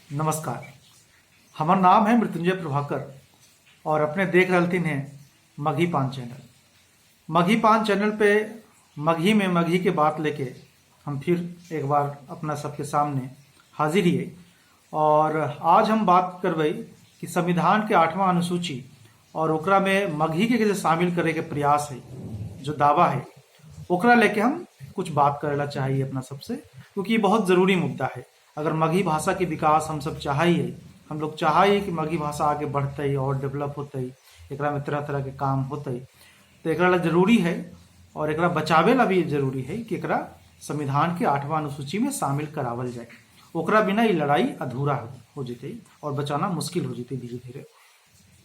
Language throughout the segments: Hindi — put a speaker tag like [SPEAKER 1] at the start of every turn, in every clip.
[SPEAKER 1] नमस्कार। हमार नाम है मृत्युंजय प्रभाकर और अपने देख रहल हैं मघी पान चैनल। मघी पान चैनल पे मघी में मघी के बात लेके हम फिर एक बार अपना सबके सामने हाजिर हिए। और आज हम बात करबै कि संविधान के 8वां अनुसूची और ओकरा में मघी के कैसे शामिल करे के प्रयास है, जो दावा है ओकरा लेके हम कुछ बात करेला चाहिए अपना सबसे, क्योंकि ये बहुत जरूरी मुद्दा है। अगर मगही भाषा के विकास हम सब चाहिए, हम लोग चाहिए कि मगही भाषा आगे बढ़ते और डेवलप होते, एकरा में तरह तरह के काम होते, तो एकरा ला जरूरी है और एकरा बचावे ला भी जरूरी है कि एकरा संविधान के 8वां अनुसूची में शामिल करावल जाए। ओकरा बिना ये लड़ाई अधूरा हो जेते और बचाना मुश्किल हो जेते धीरे धीरे,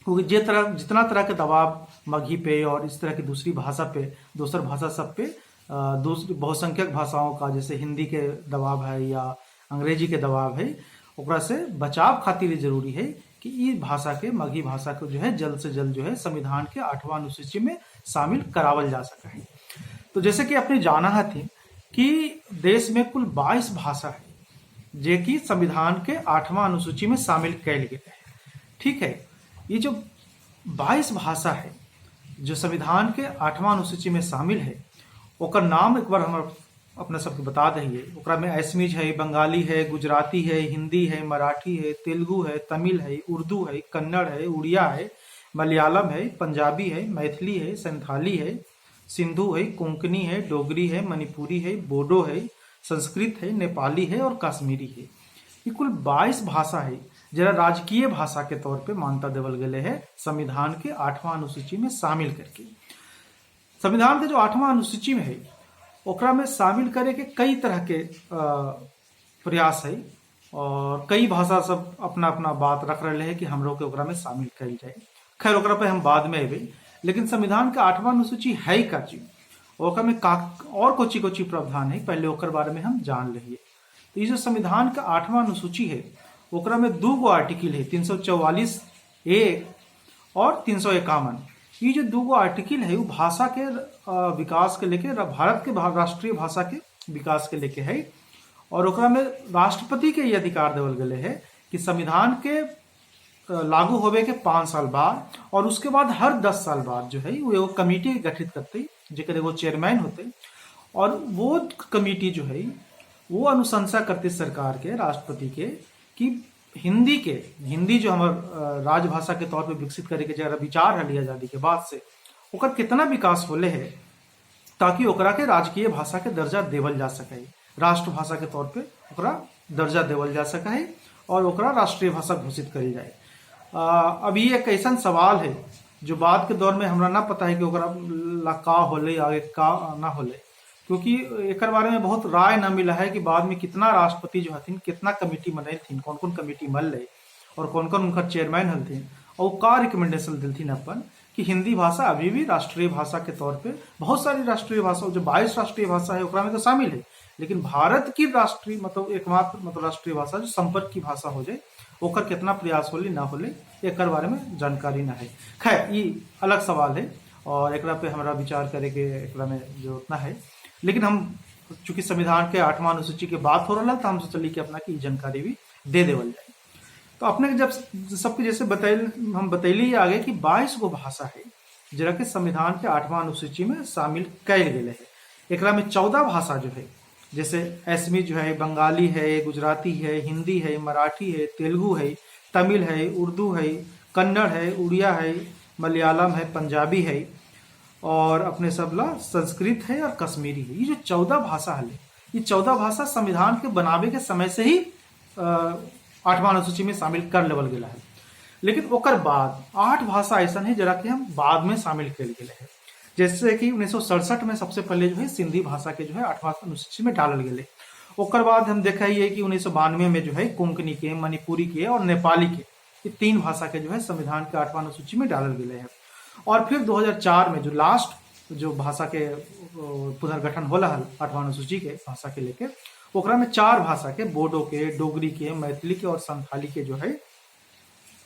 [SPEAKER 1] क्योंकि जितना तरह के दबाव मगही पे और इस तरह की दूसरी भाषा पे, दूसर भाषा सब पे, दूसरी बहुसंख्यक भाषाओं का जैसे हिंदी के दबाव है या अंग्रेजी के दबाव है, ओकरा से बचाव खातिर जरूरी है कि ये भाषा के, मगही भाषा को जो है जल्द से जल्द जो है संविधान के 8वां अनुसूची में शामिल करावल जा सका है। तो जैसे कि आपने जाना है थी कि देश में कुल 22 भाषा है जे कि संविधान के 8वां अनुसूची में शामिल कैल गए है। ठीक है, ये जो 22 भाषा है जो संविधान के 8वां अनुसूची में शामिल है, ओकर नाम एक बार हम अपने सबके बता दीजिए। ओकरा में असमीज है, बंगाली है, गुजराती है, हिंदी है, मराठी है, तेलुगु है, तमिल है, उर्दू है, कन्नड़ है, उड़िया है, मलयालम है, पंजाबी है, मैथिली है, संथाली है, सिंधु है, कोंकणी है, डोगरी है, मणिपुरी है, बोडो है, संस्कृत है, नेपाली है और कश्मीरी है। ये कुल 22 भाषा है जरा राजकीय भाषा के तौर पे मान्यता देवल गए है संविधान के 8वां अनुसूची में शामिल करके। संविधान के जो 8वां अनुसूची में है ओकरा में शामिल करे के कई तरह के प्रयास है और कई भाषा सब अपना अपना बात रख रहे हैं कि हम लोग के ओकरा में शामिल कल जाए। खैर ओकरा पे हम बाद में अबे, लेकिन संविधान का 8वां अनुसूची है का चीज, ओकरा में और कोची कोची प्रावधान है, पहले ओकर बारे में हम जान लिये। तो ये जो संविधान का 8वां अनुसूची है ओकरा में 2 आर्टिकल है, 344A और 351। ये जो 2 आर्टिकल है वो भाषा के विकास के लेके, भारत के राष्ट्रीय भाषा के विकास के लेके है। और ओकरा में राष्ट्रपति के ये अधिकार देवल गए है कि संविधान के लागू होवे के 5 साल बाद और उसके बाद हर 10 साल बाद जो है वो एगो कमेटी गठित करते, जेकर एगो चेयरमैन होते, और वो कमेटी जो है वो अनुशंसा करते सरकार के, राष्ट्रपति के, कि हिंदी जो हमार राजभाषा के तौर पे विकसित करे के जरा विचार है आजादी के बाद से, ओकर कितना विकास होले है ताकि ओकरा के राजकीय भाषा के दर्जा देवल जा सके, राष्ट्रभाषा के तौर पे ओकरा दर्जा देवल जा सका है और ओकरा राष्ट्रीय भाषा घोषित करी जाए। अभी एक ऐसा सवाल है जो बाद के दौर में हमरा ना पता है कि ओकरा ला का होले आगे का ना होले, क्योंकि एक बारे में बहुत राय न मिला है कि बाद में कितना राष्ट्रपति जो हथिन कितना कमेटी बनल थी, कौन कौन कमेटी मल रहे और कौन कौन उनका चेयरमैन हलथिन और का रिकमेंडेशन दिलथिन अपन कि हिंदी भाषा अभी भी राष्ट्रीय भाषा के तौर पे, बहुत सारी राष्ट्रीय भाषा जो 22 राष्ट्रीय भाषा है ओकरा में तो शामिल है, लेकिन भारत की राष्ट्रीय मतलब एकमात्र राष्ट्रीय भाषा जो संपर्क की भाषा हो जाए, ओकर कितना प्रयास होले ना होले एक बारे में जानकारी ना है। खैर ये अलग सवाल है और एकरा पे हमारा विचार करे के एकरा में जो उतना है, लेकिन हम चूंकि संविधान के 8वां अनुसूची के बात हो रहा था, हम सोचली कि अपना की जानकारी भी दे देवल जाए। तो अपने जब सबके जैसे हम बतैली आगे कि 22 गो भाषा है जरा के संविधान के 8वां अनुसूची में शामिल कैल गए है। एकरा में 14 भाषा जो है जैसे असमी जो है, बंगाली है, गुजराती है, हिंदी है, मराठी है, तेलुगु है, तमिल है, उर्दू है, कन्नड़ है, उड़िया है, मलयालम है, पंजाबी है और अपने सबला संस्कृत है और कश्मीरी है। ये जो 14 भाषा है, ये 14 भाषा संविधान के बनावे के समय से ही 8वां अनुसूची में शामिल कर लेवल गया है, लेकिन ओकर बाद 8 भाषा ऐसा है जरा कि हम बाद में शामिल कर गए हैं। जैसे कि 1967 में सबसे पहले जो है सिंधी भाषा के जो है 8वां अनुसूची में डालल गए। ओकर बाद हम देखा ही है कि 1992 में जो है कोंकणी के, मणिपुरी के और नेपाली के, ये 3 भाषा के जो है संविधान के 8वां अनुसूची में डालल गए हैं। और फिर 2004 में जो लास्ट जो भाषा के पुनर्गठन होला 8वां अनुसूची के भाषा के लेके, ओकरा में 4 भाषा के, बोडो के, डोगरी के, मैथिली के और संथाली के जो है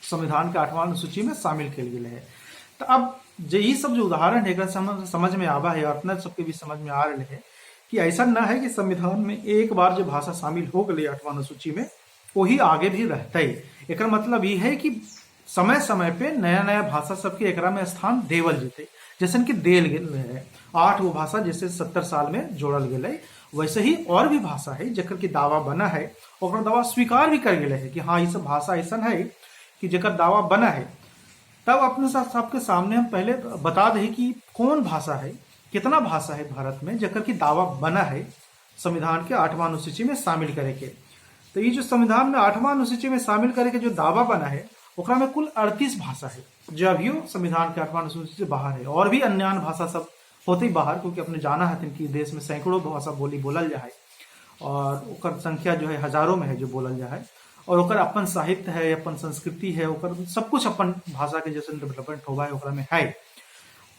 [SPEAKER 1] संविधान के 8वां अनुसूची में शामिल किए गए हैं। तो अब यही सब जो उदाहरण है समझ में आवा है और अपना सबके भी समझ में आ रहे हैं कि ऐसा ना है कि संविधान में एक बार जो भाषा शामिल हो गई 8वां अनुसूची में वही आगे भी रहता ही। एक मतलब ये है कि समय समय पे नया नया भाषा सबके एकरा में स्थान देवल जेते, जैसे कि देल गेल है 8 गो भाषा जैसे 70 साल में जोड़ल गेल है, वैसे ही और भी भाषा है जकर की दावा बना है और दावा स्वीकार भी कर गेले है कि हाँ ये सब भाषा ऐसा है कि जकर दावा बना है। तब अपने साथ सबके सामने हम पहले बता दें कि कौन भाषा है, कितना भाषा है भारत में जकर की दावा बना है संविधान के 8वां अनुसूची में शामिल करे के। तो ये जो संविधान में 8वां अनुसूची में शामिल करे के जो दावा बना है ओकरा में कुल 38 भाषा है जो अभियो संविधान के 8वां अनुसूची से बाहर है। और भी अन्य भाषा सब होते ही बाहर, क्योंकि अपने जाना है कि देश में सैकड़ों भाषा बोली बोलल जा है और ओकर संख्या जो है हजारों में है जो बोलल जा है, और ओकर अपन साहित्य है, अपन संस्कृति है, ओकर सब कुछ अपन भाषा के जैसे डेवलपमेंट होगा है ओकरा में है।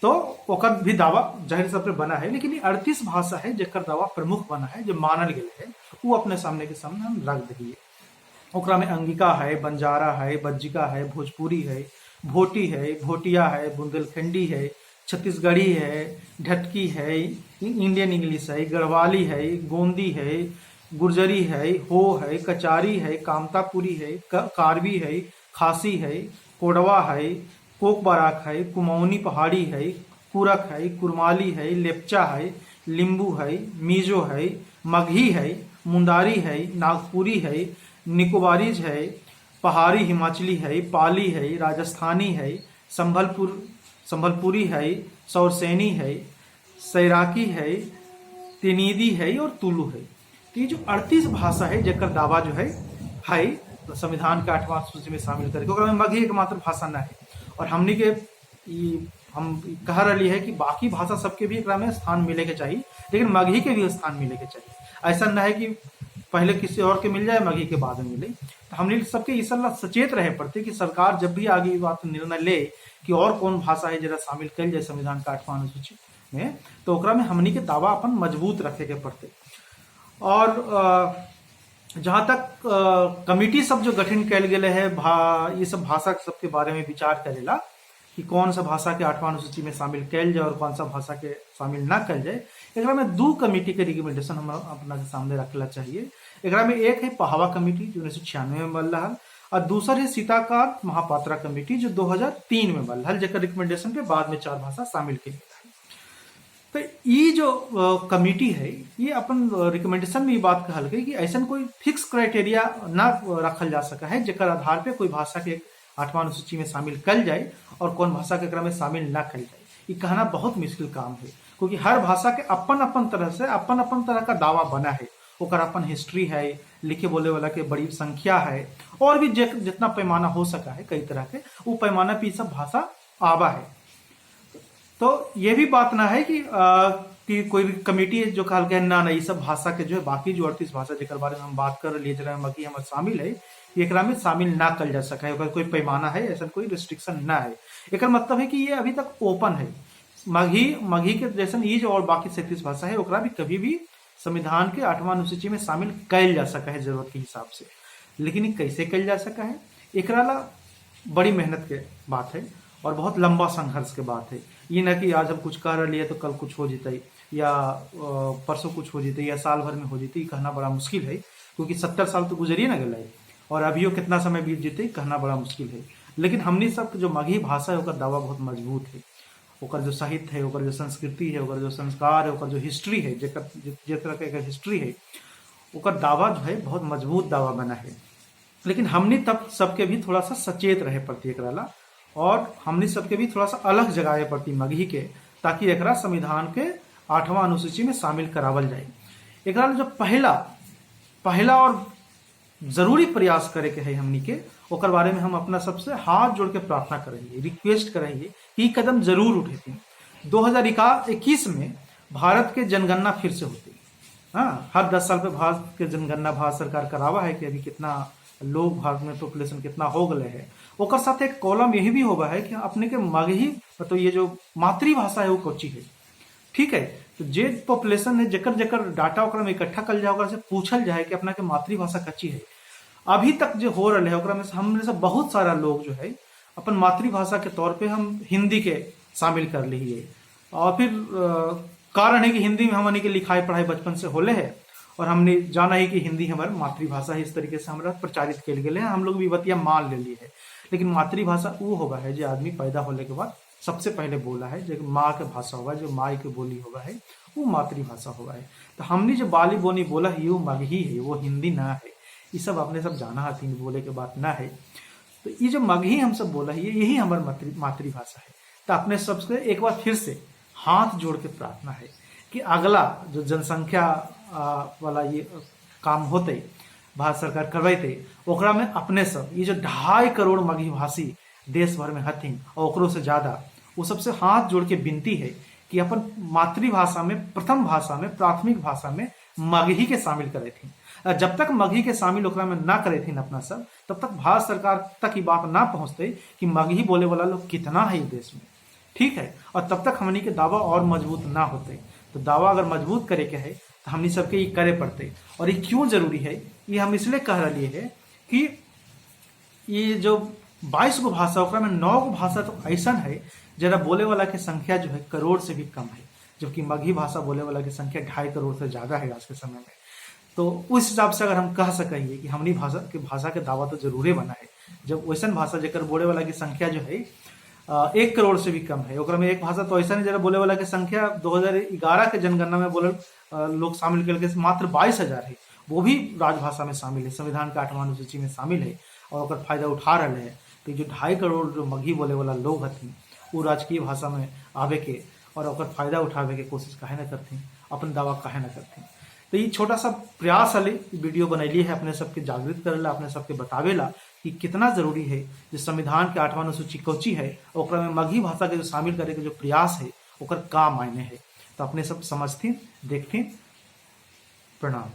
[SPEAKER 1] तो ओकर भी दावा जाहिर सब पे बना है, लेकिन ये 38 भाषा है जेकर दावा प्रमुख बना है जो मानल गए है वो अपने सामने के सामने हम रख दिए। ओकरा में अंगिका है, बंजारा है, बज्जिका है, भोजपुरी है, भोटी है, भोटिया है, बुंदेलखंडी है, छत्तीसगढ़ी है, ढटकी है, इंडियन इंग्लिश है, गढ़वाली है, गोंदी है, गुर्जरी है, हो है, कचारी है, कामतापुरी है, कारवी है, खासी है, कोडवा है, कोक बाराक है, कुमाऊनी पहाड़ी है, कुरक है, कुरमाली है, लेपचा है, लिंबू है, मीजो है, मगही है, मुंडारी है, नागपुरी है, निकोबारीज है, पहाड़ी हिमाचली है, पाली है, राजस्थानी है, संभलपुरी है, सौरसेनी है, सैराकी है, तिनीदी है और तुलु है। तो ये जो 38 भाषा है जेकर दावा जो है तो संविधान के 8वां सूची में शामिल करके ओकरा में मगही एकमात्र भाषा न है। और हमनी के हम कह रही है कि बाकी भाषा सबके भी एकरा में स्थान मिले के चाहिए, लेकिन मगही के भी स्थान मिले के चाहिए। ऐसा न है कि पहले किसी और के मिल जाए मगही के बाद में मिले। तो हमने सबके इस सचेत रहे पड़ते कि सरकार जब भी आगे बात निर्णय ले कि और कौन भाषा है जरा शामिल कर जाए संविधान का 8वां अनुसूची में, तो ओकरा में हमनी के दावा अपन मजबूत रखे के पड़ते। और जहाँ तक कमिटी सब जो गठन कल गए है ये सब भाषा सबके बारे में विचार करेला कि कौन सा भाषा के 8वां अनुसूची में शामिल कल जाए और कौन सा भाषा के शामिल ना कल जाए, एकरा में 2 कमिटी के रिकमेंडेशन हम अपना सामने रखला चाहिए। एकरा में एक है पहावा कमिटी जो 1996 में बन रहा, और दूसर है सीताकांत महापात्रा कमिटी जो 2003 में बन रहा, जेकर रिकमेंडेशन पे बाद में 4 भाषा शामिल की। तो ये जो कमिटी है ये अपन रिकमेंडेशन में ये बात कहल गई कि ऐसा कोई फिक्स क्राइटेरिया ना रखल जा सका है जेकर आधार पे कोई भाषा के 8वां अनुसूची में शामिल कल जाए और कौन भाषा के क्रम में शामिल ना कल जाए। ये कहना बहुत मुश्किल काम है, क्योंकि हर भाषा के अपन अपन तरह से अपन अपन तरह का दावा बना है, ओकर अपन हिस्ट्री है, लिखे बोले वाला के बड़ी संख्या है, और भी जितना पैमाना हो सका है कई तरह के वो पैमाना पे सब भाषा आवा है। तो ये भी बात ना है कि कोई कमेटी जो कहल गया ना ये सब भाषा के जो है बाकी जो 38 भाषा जेकर बारे में हम बात कर लिए जरा मगी हमारे शामिल है एकरा में शामिल ना कल जा सका है, कोई पैमाना है, ऐसा कोई रिस्ट्रिक्शन ना है। एक मतलब है कि ये अभी तक ओपन है। मगही के जैसे ये जो और बाकी 37 भाषा है ओकरा भी कभी भी संविधान के 8वां अनुसूची में शामिल कल जा सका है जरूरत के हिसाब से, लेकिन ये कैसे कल जा सका है एकरा ला बड़ी मेहनत के बात है और बहुत लंबा संघर्ष के बात है। ये ना कि आज हम कुछ कह रहे तो कल कुछ हो जाते या परसों कुछ हो जाते या साल भर में हो जाते, कहना बड़ा मुश्किल है, क्योंकि 70 साल तो गुजरिए ना गए और अभियो कितना समय बीत जेते कहना बड़ा मुश्किल है। लेकिन हमने सब जो मगही भाषा है ओकर दावा बहुत मजबूत है, ओकर जो साहित्य है, ओकर जो संस्कृति है, ओकर जो संस्कार है, ओकर जो हिस्ट्री है, जे तरह के हिस्ट्री है ओकर दावा जो है बहुत मजबूत दावा बना है। लेकिन हमने तब सबके भी थोड़ा सा सचेत रहे पड़ती एकरा और हमने सबके भी थोड़ा सा अलग जगाए पड़ती मगही के, ताकि एकरा संविधान के 8वां अनुसूची में शामिल करावल जाए। एकरा जो पहला और जरूरी प्रयास करे के है हमनी के ओकर बारे में हम अपना सबसे हाथ जोड़ के प्रार्थना करेंगे, रिक्वेस्ट करेंगे कि कदम जरूर उठे थे। 2021 में भारत के जनगणना फिर से होती, हाँ हर 10 साल पे भारत के जनगणना भारत सरकार करावा है कि अभी कितना लोग भारत में पॉपुलेशन कितना हो गए है। ओकर साथ एक कॉलम यही भी होगा है कि अपने के मगही मतलब ये जो मातृभाषा है वो कोची है, ठीक है। तो जे पॉपुलेशन है जकर जकर डाटा ओकरा में इकट्ठा कर जाए ओकरा से पूछल जाए कि अपना के मातृभाषा कच्ची है। अभी तक जो हो रहा है ओकरा में हमने से बहुत सारा लोग जो है अपन मातृभाषा के तौर पे हम हिंदी के शामिल कर ली है, और फिर कारण है कि हिंदी में हमने के लिखाई पढ़ाई बचपन से होले है और हमने जाना ही कि हिंदी हमारी मातृभाषा है, इस तरीके से हमारा प्रचारित किया गया है, हम लोग भी बतिया मान ले ली है। लेकिन मातृभाषा वो होगा है जो आदमी पैदा होने के बाद सबसे पहले बोला है, जो माँ के भाषा होगा, जो माँ की बोली होगा है, वो मातृभाषा होगा है। तो हमने जो बाली बोनी बोला है वो मगही है, वो हिंदी ना है। ये सब आपने सब जाना है, तीन बोले के बात ना है। तो ये जो मगही हम सब बोला है यही हमारी मातृभाषा है। तो अपने सबसे एक बार फिर से हाथ जोड़ के प्रार्थना है कि अगला जो जनसंख्या वाला ये काम होते भारत सरकार करवाते, ओकरा में अपने सब ये जो 2.5 करोड़ मगही भाषी देश भर में हथिन और ओकरों से ज्यादा, वो सबसे हाथ जोड़ के विनती है कि अपन मातृभाषा में, प्रथम भाषा में, प्राथमिक भाषा में मगही के शामिल करे थी। जब तक मगही के शामिल ओकरा में ना करे थी अपना सब, तब तक भारत सरकार तक ये बात ना पहुंचते कि मगही बोले वाला लोग कितना है इस देश में, ठीक है। और तब तक हमनी के दावा और मजबूत ना होते। तो दावा अगर मजबूत करे के है तो हमनी सबके ये करे पड़ते। और ये क्यों जरूरी है, ये हम इसलिए कह रही है कि ये जो 22 गो भाषा ओकरा में 9 गो भाषा तो ऐसा है जरा बोले वाला की संख्या जो है करोड़ से भी कम है, जबकि मगही भाषा बोले वाला की संख्या 2.5 करोड़ से ज्यादा है आज के समय में। तो उस हिसाब से अगर हम कह सकेंगे कि हमनी भाषा के दावा तो जरूरे बना है, जब वैसा भाषा जेकर बोले वाला की संख्या जो है 1 करोड़ से भी कम है, ओकरा में एक भाषा तो ऐसा नहीं जरा बोले वाला की संख्या 2011 के जनगणना में बोले लोग शामिल करके मात्र 22,000 है, वो भी राजभाषा में शामिल है, संविधान के 8वां अनुसूची में शामिल है और ओकर फायदा उठा रहे हैं। तो जो 2.5 करोड़ जो मगही बोले वाला लोग हथिन वो राजकीय भाषा में आवे के और ओकर फायदा उठावे के कोशिश काहे ना करती, अपन दावा काहे ना करती। तो ये छोटा सा प्रयास वाली वीडियो बनैली है अपने सबके जागृत करेला, अपने सबके बतावेला कि कितना जरूरी है जो संविधान के 8वां अनुसूची कोची है ओकरा में मगही भाषा के जो शामिल करे के जो प्रयास है ओकर का मायने है। तो अपने सब समझथिन, देखथिन। प्रणाम।